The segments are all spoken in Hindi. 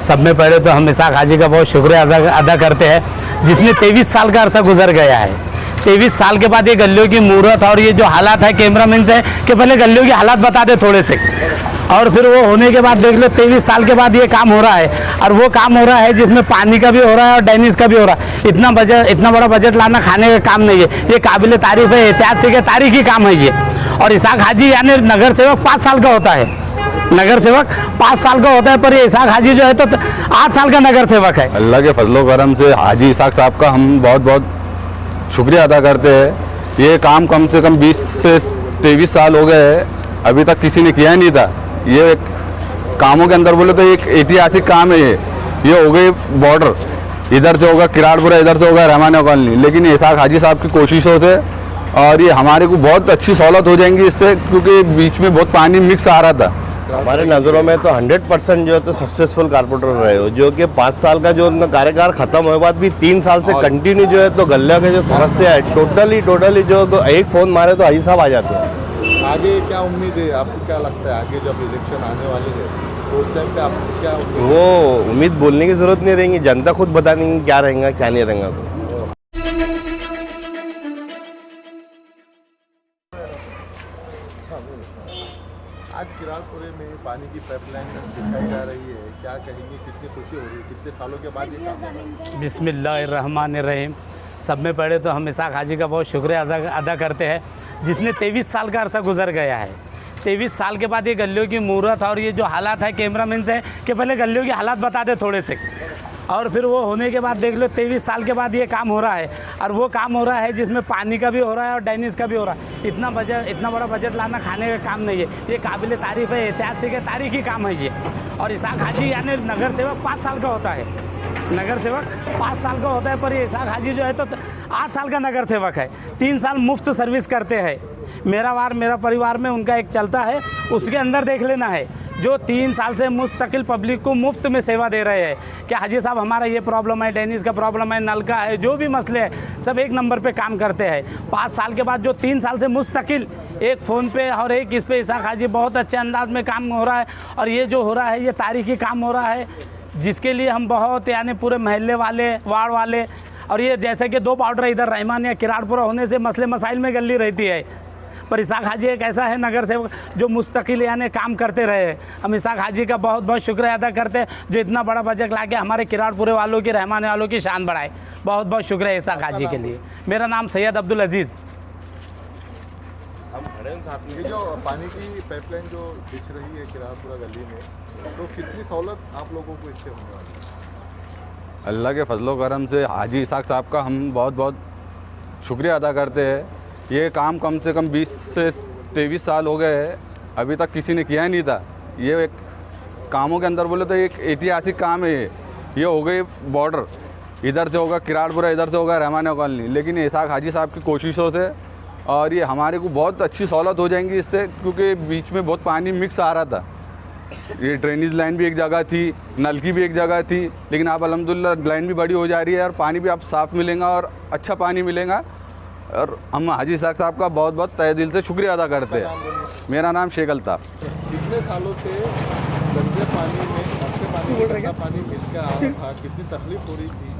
सब में पहले तो हम इसाक हाजी का बहुत शुक्रिया अदा करते हैं, जिसने 23 साल का अरसा गुजर गया है। 23 साल के बाद ये गलियों की मूर्त और ये जो हालात है, कैमरामैन से कि पहले गलियों की हालात बता दे थोड़े से, और फिर वो होने के बाद देख लो 23 साल के बाद ये काम हो रहा है। और वो काम हो रहा है जिसमें पानी का भी हो रहा है और ड्रेनेज का भी हो रहा है। इतना बड़ा बजट लाना खाने का काम नहीं है, ये काबिल तारीफ है, ऐतिहासिक है, तारीखी काम है ये। और इसाक हाजी यानी नगर सेवक 5 साल का होता है, नगर सेवक 5 साल का होता है, पर ये इसाक हाजी जो है तो 8 साल का नगर सेवक है। अल्लाह के फजलो करम से हाजी इसाक साहब का हम बहुत बहुत शुक्रिया अदा करते हैं। ये काम कम से कम 20 से 23 साल हो गए हैं, अभी तक किसी ने किया नहीं था। ये कामों के अंदर बोले तो एक ऐतिहासिक काम है। ये हो गई बॉर्डर, इधर से होगा किराड़पुरा, इधर से होगा रहमानिया कॉलोनी, लेकिन इसाक हाजी साहब की कोशिशों से और ये हमारे को बहुत अच्छी सहूलत हो जाएंगी इससे, क्योंकि बीच में बहुत पानी मिक्स आ रहा था। हमारे नज़रों में तो 100% जो है तो सक्सेसफुल कारपोरेटर रहे हो, जो कि 5 साल का जो उनका कार्यकाल खत्म होने बाद भी 3 साल से कंटिन्यू जो है तो गल्ला के जो समस्या है टोटली जो तो एक फ़ोन मारे तो हाजी साहब आ जाते हैं। आगे क्या उम्मीद है आपको, क्या लगता है आगे जब इलेक्शन आने वाले हैं तो उस टाइम पे आपको क्या उम्मीद? वो उम्मीद बोलने की ज़रूरत नहीं रहेगी, जनता खुद बता देंगी क्या रहेगा क्या नहीं रहेगा। आज किराड़पुरे में पानी की पाइपलाइन बिछाई जा रही है, क्या कहेंगे, कितनी खुशी हो रही है, कितने सालों के बाद ये काम हो रहा है? बिस्मिल्लाहिर्रहमानिर्रहीम। सब में पहले तो हम इसाक हाजी का बहुत शुक्रिया अदा करते हैं, जिसने 23 साल का अरसा गुजर गया है। 23 साल के बाद ये गलियों की मूर्त और ये जो हालात है, कैमरामैन से कि पहले गलियों की हालात बता दे थोड़े से, और फिर वो होने के बाद देख लो 23 साल के बाद ये काम हो रहा है। और वो काम हो रहा है जिसमें पानी का भी हो रहा है और ड्रेनेज का भी हो रहा है। इतना बड़ा बजट लाना खाने का काम नहीं है, ये काबिल तारीफ है, ऐतिहासिक है, तारीखी काम है ये। और इसाक हाजी यानी नगर सेवक 5 साल का होता है, नगर सेवक 5 साल का होता है, पर ये इसाक हाजी जो है तो 8 साल का नगर सेवक है। 3 साल मुफ्त सर्विस करते हैं। मेरा वार मेरा परिवार में उनका एक चलता है, उसके अंदर देख लेना है, जो 3 साल से मुस्तकिल पब्लिक को मुफ्त में सेवा दे रहे हैं कि हाजी साहब हमारा ये प्रॉब्लम है, ड्रेनेज का प्रॉब्लम है, नल का है, जो भी मसले हैं सब एक नंबर पे काम करते हैं। 5 साल के बाद जो 3 साल से मुस्तकिल एक फ़ोन पे और एक इस पे इसाक हाजी बहुत अच्छे अंदाज में काम हो रहा है। और ये जो हो रहा है ये तारीखी काम हो रहा है, जिसके लिए हम बहुत यानी पूरे महल्ले वाले, वार्ड वाले, और ये जैसे कि 2 पाउडर इधर रहमान या किराड़पुरा होने से मसले मसाइल में गली रहती है, पर इसाक हाजी एक ऐसा है नगर सेवक जो मुस्तकिल यानी काम करते रहे। हम इसाक हाजी का बहुत बहुत शुक्रिया अदा करते हैं, जो इतना बड़ा बजट ला के हमारे किराड़पुरे वालों की, रहमाने वालों की शान बढ़ाए। बहुत बहुत शुक्रिया इसाक हाजी के लिए। मेरा नाम सैयद अब्दुल अजीज़। हम खड़े हैं साथ में। ये जो पानी की पाइपलाइन जो बिछ रही है किराड़पुरा गली में, तो कितनी सहूलत आप लोगों को इससे होने वाली है? अल्लाह के फजलो करम से हाजी इसाक साहब का हम बहुत बहुत शुक्रिया अदा करते हैं। ये काम कम से कम 20 से 23 साल हो गए हैं, अभी तक किसी ने किया नहीं था। ये एक कामों के अंदर बोले तो एक ऐतिहासिक काम है। ये हो गई बॉर्डर, इधर से होगा किराड़पुरा, इधर से होगा रहमानिया कॉलोनी, लेकिन इसाक हाजी साहब की कोशिशों से और ये हमारे को बहुत अच्छी सहूलत हो जाएंगी इससे, क्योंकि बीच में बहुत पानी मिक्स आ रहा था। ये ड्रेनेज लाइन भी एक जगह थी, नल की भी एक जगह थी, लेकिन अब अल्हम्दुलिल्लाह लाइन भी बड़ी हो जा रही है और पानी भी अब साफ़ मिलेगा और अच्छा पानी मिलेगा। और हम हाजी इसाक साहब का बहुत बहुत तहे दिल से शुक्रिया अदा करते हैं। मेरा नाम शेख अल्ताफ़। कितने सालों से गंदे पानी में अच्छे पानी मिल के आ रहा था, कितनी तकलीफ हो रही थी?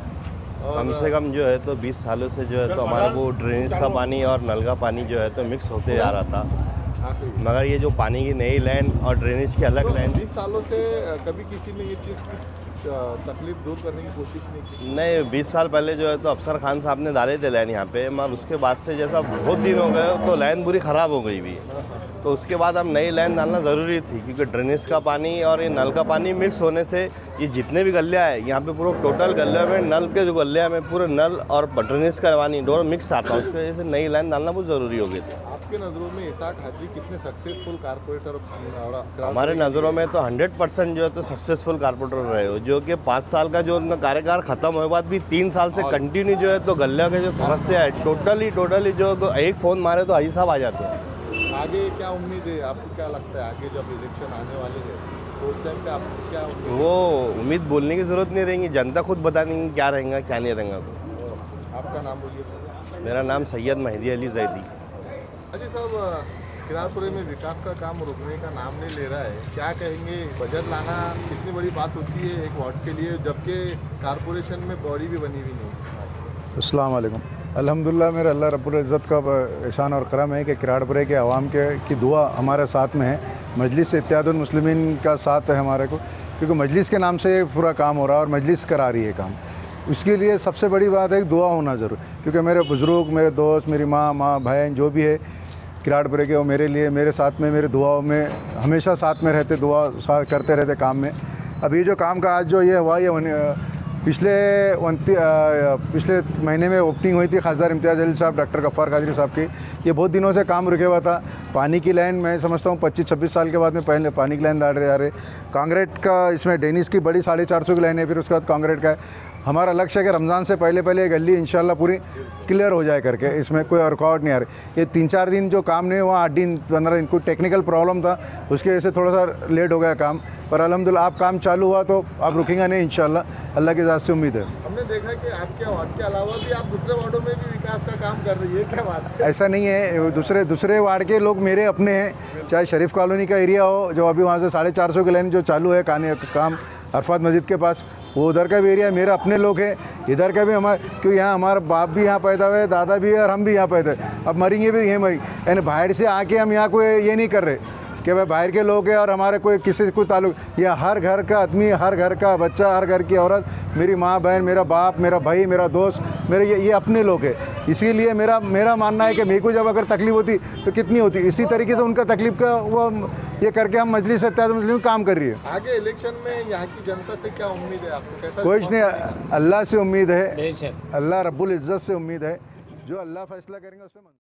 कम से कम जो है तो 20 सालों से जो है तो हमारा वो ड्रेनेज का पानी और नल का पानी जो है तो मिक्स होते जा रहा था, मगर ये जो पानी की नई लाइन और ड्रेनेज की अलग लाइन, 20 सालों से कभी किसी ने ये चीज़ तकलीफ दूर करने की कोशिश नहीं की? नहीं, 20 साल पहले जो है तो अफसर खान साहब ने डाले थे लाइन यहाँ पे, मगर उसके बाद से जैसा बहुत दिन हो गए तो लाइन बुरी ख़राब हो गई भी, तो उसके बाद अब नई लाइन डालना ज़रूरी थी, क्योंकि ड्रेनेज का पानी और ये नल का पानी मिक्स होने से ये जितने भी गलिया है यहाँ पे पूरा टोटल गलिया में नल के जो गलिया में पूरे नल और ड्रेनेज का पानी दोनों मिक्स आता है, उसकी वजह से नई लाइन डालना बहुत ज़रूरी हो गई थी। आपके नज़रों में इसाक हाजी कितने सक्सेसफुल कारपोरेटर? हमारे नज़रों में तो 100% जो है तो सक्सेसफुल कारपोरेटर रहे हो, जो कि 5 साल का जो उनका कार्यकाल खत्म होने बाद भी 3 साल से कंटिन्यू जो है तो गलिया के जो समस्या है टोटली जो तो एक फ़ोन मारे तो हाजी साहब आ जाते हैं। आगे क्या उम्मीद है आपको, क्या लगता है आगे जब इलेक्शन आने वाले हैं तो उस टाइम पे आपको क्या उम्मीद? वो उम्मीद बोलने की ज़रूरत नहीं रहेगी, जनता खुद बता देंगी क्या रहेगा क्या नहीं रहेगा। आपका नाम बोलिए। मेरा नाम सैयद मेहदी अली जैदी। अजी साहब, किरारपुरे में विकास का काम रुकने का नाम नहीं ले रहा है, क्या कहेंगे? बजट लाना कितनी बड़ी बात होती है एक वार्ड के लिए, जबकि कारपोरेशन में बॉडी भी बनी हुई नहीं। अस्सलाम वालेकुम। अल्हम्दुलिल्लाह मेरे अल्लाह रब्बुल इज़्ज़त का एहसान और करम है कि किराड़पुरे के आवाम की दुआ हमारे साथ में है। मजलिस इत्तेहादुल मुस्लिमीन का साथ है हमारे को, क्योंकि मजलिस के नाम से पूरा काम हो रहा है और मजलिस करा रही है काम। उसके लिए सबसे बड़ी बात है कि दुआ होना ज़रूर, क्योंकि मेरे बुज़ुर्ग, मेरे दोस्त, मेरी माँ बहन जो भी है किराड़पुरे के, वो मेरे लिए, मेरे साथ में, मेरे दुआओं में हमेशा साथ में रहते, दुआ करते रहते काम में। अभी जो काम का आज जो ये हुआ, ये पिछले महीने में ओपनिंग हुई थी खासदार इम्तियाज़ अली साहब, डॉक्टर गफ्फार कादरी साहब की। ये बहुत दिनों से काम रुके हुआ था। पानी की लाइन मैं समझता हूँ 25-26 साल के बाद में पहले पानी की लाइन डाल रहे आ रहे। कांक्रीट का इसमें डेनिस की बड़ी 450 की लाइन है, फिर उसके बाद कांक्रीट का है। हमारा लक्ष्य है कि रमज़ान से पहले ये गली इंशाल्लाह पूरी क्लियर हो जाए करके, इसमें कोई रुकावट नहीं आ रही। ये 3-4 दिन जो काम नहीं हुआ, 8 दिन 15 दिन कोई टेक्निकल प्रॉब्लम था, उसकी वजह से थोड़ा सा लेट हो गया काम, पर अल्हम्दुलिल्लाह आप काम चालू हुआ तो आप रुकेंगे नहीं इंशाल्लाह, अल्लाह की ज़ात से उम्मीद है। हमने देखा कि आपके वार्ड के अलावा भी आप दूसरे वार्डों में भी विकास का काम कर रही है, क्या बात है? ऐसा नहीं है, दूसरे वार्ड के लोग मेरे अपने हैं, चाहे शरीफ कॉलोनी का एरिया हो, जो अभी वहाँ से 450 की लाइन जो चालू है काम अरफात मस्जिद के पास, वो उधर का भी एरिया मेरे अपने लोग हैं। इधर का भी हमारे, क्योंकि यहाँ हमारा बाप भी यहाँ पैदा हुए, दादा भी है और हम भी यहाँ पैदा है, अब मरेंगे भी यहीं मरेंगे। यानी बाहर से आके हम यहाँ कोई ये नहीं कर रहे कि भाई बाहर के लोग हैं और हमारे कोई किसी से कोई ताल्लुक। यह हर घर का आदमी, हर घर का बच्चा, हर घर की औरत, मेरी माँ बहन, मेरा बाप, मेरा भाई, मेरा दोस्त, मेरे ये अपने लोग हैं। इसीलिए मेरा मानना है कि मेरे को जब अगर तकलीफ़ होती तो कितनी होती, इसी तरीके से उनका तकलीफ़ का वो ये करके हम मजलिस इत्तेहादुल मुस्लिमीन काम कर रही है। आगे इलेक्शन में यहाँ की जनता से क्या उम्मीद है आपको? कैसा कुछ नहीं, अल्लाह से उम्मीद है, अल्लाह रब्बुल इज़्ज़त से उम्मीद है, जो अल्लाह फैसला करेंगे उस पर